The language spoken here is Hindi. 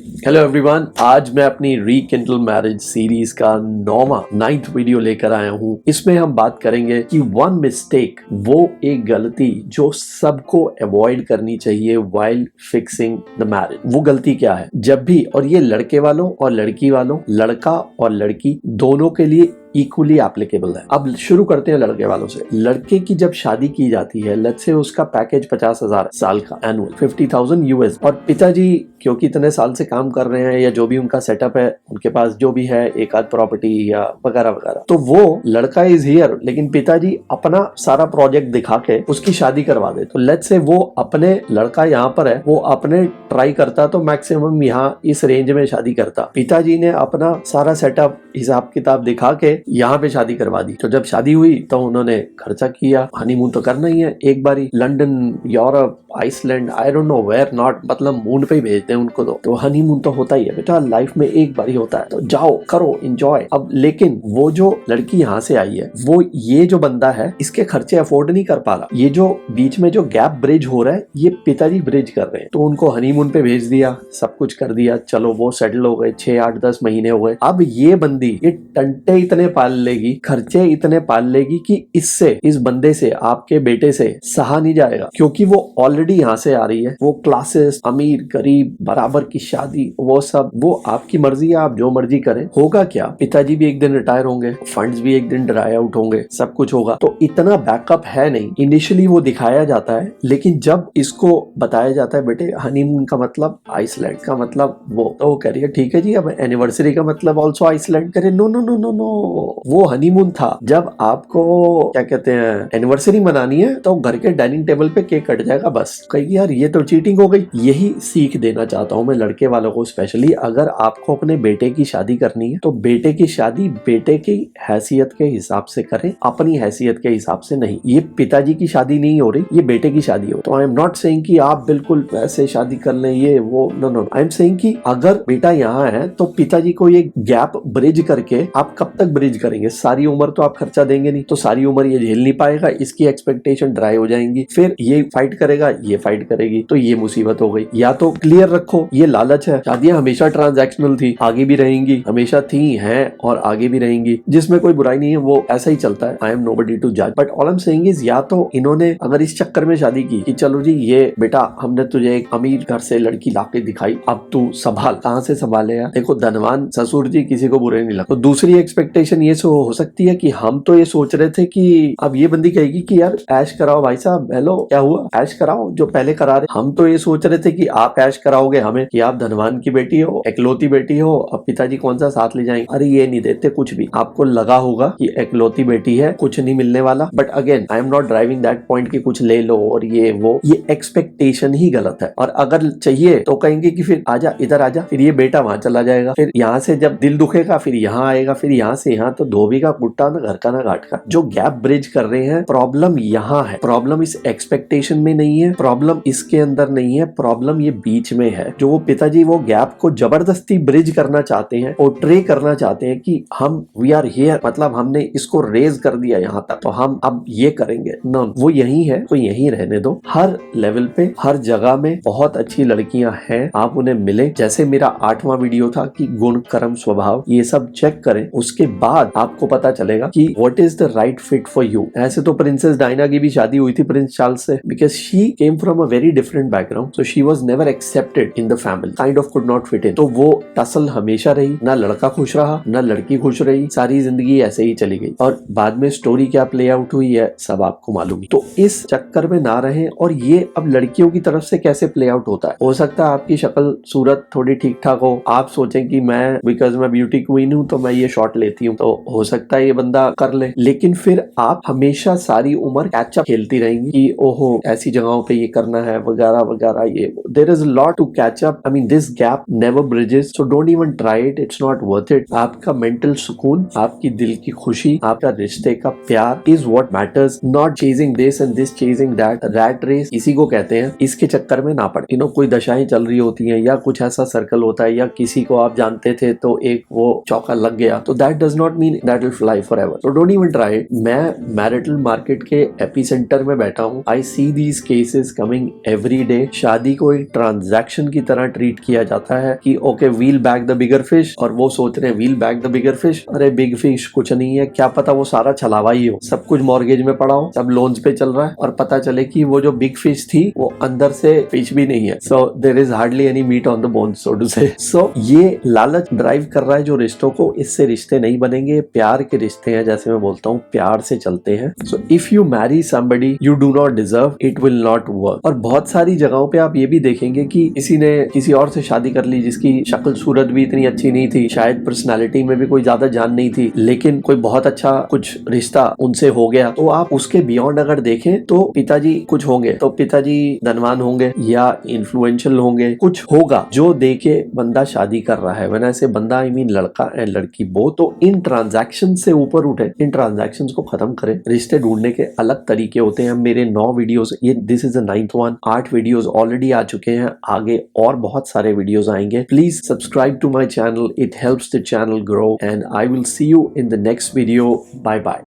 हेलो एवरीवन, आज मैं अपनी रीकिंडल मैरिज सीरीज का 9th वीडियो लेकर आया हूँ। इसमें हम बात करेंगे कि वन मिस्टेक, वो एक गलती जो सबको अवॉइड करनी चाहिए व्हाइल फिक्सिंग द मैरिज। वो गलती क्या है? जब भी, और ये लड़के वालों और लड़की वालों, लड़का और लड़की दोनों के लिए इक्वली एप्लीकेबल है। अब शुरू करते हैं लड़के वालों से। लड़के की जब शादी की जाती है, लेट्स से उसका पैकेज 50,000 साल का एनुअल, 50,000 यूएस, और पिताजी क्योंकि इतने साल से काम कर रहे हैं या जो भी उनका सेटअप है, उनके पास जो भी है एक आध प्रॉपर्टी या वगैरह वगैरह, तो वो लड़का इज हियर, लेकिन पिताजी अपना सारा प्रोजेक्ट दिखा के उसकी शादी करवा दे। तो लेट्स से वो अपने, लड़का यहाँ पर है, वो अपने ट्राई करता तो मैक्सिमम यहाँ इस रेंज में शादी करता। पिताजी ने अपना सारा सेटअप हिसाब किताब दिखा के यहाँ पे शादी करवा दी। तो जब शादी हुई तो उन्होंने खर्चा किया, हनीमून तो करना ही है एक बारी, London, Europe, Iceland, I don't know where not, मतलब मून पे ही भेजते हैं उनको। तो हनीमून तो होता ही है बेटा, लाइफ में एक बार ही होता है, तो जाओ करो एंजॉय। अब लेकिन वो जो लड़की यहाँ से आई है, वो ये जो बंदा है, इसके खर्चे अफोर्ड नहीं कर पा रहा। ये जो बीच में जो गैप ब्रिज हो रहा है, ये पिताजी ब्रिज कर रहे हैं। तो उनको हनीमून पे भेज दिया, सब कुछ कर दिया, चलो वो सेटल हो गए, 6, 8, 10 महीने हो गए। अब ये बंदी ये टंटे इतने पाल लेगी, खर्चे इतने पाल लेगी कि इससे, इस बंदे से, आपके बेटे से सहा नहीं जाएगा, क्योंकि वो ऑलरेडी यहाँ से आ रही है। वो क्लासेस, अमीर गरीब बराबर की शादी, वो सब, वो आपकी मर्जी है, आप जो मर्जी करें। होगा क्या, पिताजी भी एक दिन रिटायर होंगे, फंड्स भी एक दिन ड्राई आउट होंगे, सब कुछ होगा। तो इतना बैकअप है नहीं। इनिशियली वो दिखाया जाता है, लेकिन जब इसको बताया जाता है बेटे हनीमून का मतलब आइसलैंड का मतलब वो, तो वो कह रही है ठीक है जी, अब एनिवर्सरी का मतलब ऑल्सो आइसलैंड करे। No no no no no, वो हनीमून था। जब आपको क्या कहते हैं एनिवर्सरी मनानी है तो घर के डाइनिंग टेबल पे केक कट जाएगा बस। कहेगी यार ये तो चीटिंग हो गई। यही सीख देना चाहता हूँ मैं लड़के वालों को स्पेशली। अगर आपको अपने बेटे की शादी करनी है तो बेटे की शादी बेटे की हैसियत के हिसाब से करें, अपनी हैसियत के हिसाब से नहीं। ये पिताजी की शादी नहीं हो रही, ये बेटे की शादी हो। तो आई एम नॉट सेइंग कि आप बिल्कुल वैसे शादी कर लें, ये वो, no no. I am saying कि अगर बेटा यहाँ है तो पिताजी को ये गैप ब्रिज करके, आप कब तक ब्रिज करेंगे? सारी उम्र तो आप खर्चा देंगे नहीं, तो सारी उम्र ये झेल नहीं पाएगा, इसकी एक्सपेक्टेशन ड्राई हो जाएंगी, फिर ये फाइट करेगा, ये फाइट करेगी, तो ये मुसीबत हो गई। या तो क्लियर रखो, ये लालच है, शादियां हमेशा ट्रांजैक्शनल थी, आगे भी रहेंगी, हमेशा थी, हैं और आगे भी रहेंगी, जिसमें कोई बुराई नहीं है, वो ऐसा ही चलता है। आई एम नोबडी टू जज, but all I am saying is, या तो इन्होंने अगर इस चक्कर में शादी की कि चलो जी ये बेटा हमने तुझे एक अमीर घर से लड़की लाके दिखाई, अब तू संभाल, कहां से संभाले यार? देखो धनवान ससुर जी किसी को बुरे नहीं लगते। तो दूसरी एक्सपेक्टेशन ये हो सकती है कि हम तो ये सोच रहे थे कि अब ये बंदी कहेगी कि यार ऐश कराओ भाई साहब, हेलो क्या हुआ, ऐश कराओ जो पहले करा रहे। हम तो ये सोच रहे थे कि आप ऐश कराओगे हमें, कि आप धनवान की बेटी हो, एकलौती बेटी हो, अब पिताजी कौन सा साथ ले जाएंगे। अरे ये नहीं देते कुछ भी। आपको लगा होगा कि एकलौती बेटी है, कुछ नहीं मिलने वाला, but again I am not driving that point कि कुछ ले लो और ये वो, ये एक्सपेक्टेशन ही गलत है। और अगर चाहिए तो कहेंगे कि फिर आजा, इधर आजा, फिर ये बेटा वहां चला जाएगा, फिर यहाँ से जब दिल दुखेगा फिर यहाँ आएगा, फिर यहाँ से यहाँ, तो धोबी का कुट्टा ना घर का ना घाट का। जो गैप ब्रिज कर रहे हैं, प्रॉब्लम यहाँ है। प्रॉब्लम इस एक्सपेक्टेशन में नहीं है, प्रॉब्लम इसके अंदर नहीं है, प्रॉब्लम ये बीच में है। जो वो पिताजी वो गैप को जबरदस्ती ब्रिज करना चाहते हैं, पोर्ट्रे करना चाहते हैं कि हम वी आर हियर, मतलब हमने इसको रेज कर दिया यहाँ तक, तो हम अब ये करेंगे। नो, वो यही है तो यही रहने दो। हर लेवल पे, हर जगह में बहुत अच्छी लड़कियां हैं, आप उन्हें मिले। जैसे मेरा 8वां वीडियो था कि गुण, कर्म, स्वभाव, ये सब चेक करें, उसके बाद आपको पता चलेगा कि what is the right fit for you. ऐसे तो प्रिंसेस डायना की भी शादी हुई थी प्रिंस चार्ल्स से, because she came from a very different background, so she was never accepted in the family, kind of could not fit in. तो वो टसल हमेशा रही, ना लड़का खुश रहा ना लड़की खुश रही, सारी जिंदगी ऐसे ही चली गई। और बाद में स्टोरी क्या प्ले आउट हुई है सब आपको मालूम है। तो इस चक्कर में ना रहें। और ये अब लड़कियों की तरफ से कैसे प्ले आउट होता है, हो सकता है आपकी शक्ल सूरत थोड़ी ठीक ठाक हो, आप सोचें कि मैं बिकॉज मैं ब्यूटी क्वीन हूं तो मैं ये शॉट लेती हूँ, तो हो सकता है ये बंदा कर ले। लेकिन फिर आप हमेशा सारी उम्र कैचअप खेलती रहेंगी कि ओहो ऐसी जगहों पे ये करना है वगैरह वगैरह, ये there is a lot to catch up. I mean this gap never bridges, so don't even try it, it's not worth it. आपका मेंटल सुकून, आपकी दिल की खुशी, आपका रिश्ते का प्यार is what matters, not chasing this and this chasing that. Rat race इसी को कहते हैं। इसके चक्कर में ना पड़े। कोई दशाएं चल रही होती हैं या कुछ ऐसा सर्कल होता है, या किसी को आप जानते थे तो एक वो चौका लग गया, तो that does not not mean that will fly forever, so don't even try it. मैं मैरिटल मार्केट के एपिसेंटर में बैठा हूँ। I see these cases coming every day. शादी को एक ट्रांजैक्शन की तरह ट्रीट किया जाता है कि okay we'll bag the bigger fish, और वो सोच रहे हैं we'll bag the bigger fish. अरे बिग फिश कुछ नहीं है, क्या पता वो सारा छलावा ही हो, सब कुछ मॉर्गेज में पड़ा हो, सब लोन्स पे चल रहा है, और पता चले कि वो जो बिग फिश थी वो अंदर से फिश भी नहीं है। So there is hardly any meat on the bone, so to say. So ये लालच ड्राइव कर रहा है जो रिश्तों को। इससे रिश्ते नहीं बनेंगे, प्यार के रिश्ते हैं, जैसे मैं बोलता हूँ प्यार से चलते हैं। So if you Mary somebody you do not deserve, it will not work. और बहुत सारी जगहों पे आप ये भी देखेंगे कि किसी ने किसी और से शादी कर ली जिसकी शक्ल सूरत भी इतनी अच्छी नहीं थी, शायद पर्सनालिटी में भी कोई ज्यादा जान नहीं थी, लेकिन कोई बहुत अच्छा कुछ रिश्ता उनसे हो गया। तो आप उसके बियॉन्ड अगर देखें तो पिताजी कुछ होंगे, तो पिताजी धनवान होंगे या इन्फ्लुएंशियल होंगे, कुछ होगा जो देके बंदा शादी कर रहा है। वैसे ऐसे बंदा आई मीन लड़का एंड लड़की वो, तो इन ट्रांजैक्शन से ऊपर उठे, इन ट्रांजैक्शन को खत्म करें। रिश्ते ढूंढने के अलग तरीके होते हैं। मेरे 9 वीडियोस, ये this is the 9th one, 8 videos already आ चुके हैं, आगे और बहुत सारे वीडियोस आएंगे। Please subscribe to my channel, it helps the channel grow, and I will see you in the next video. Bye bye.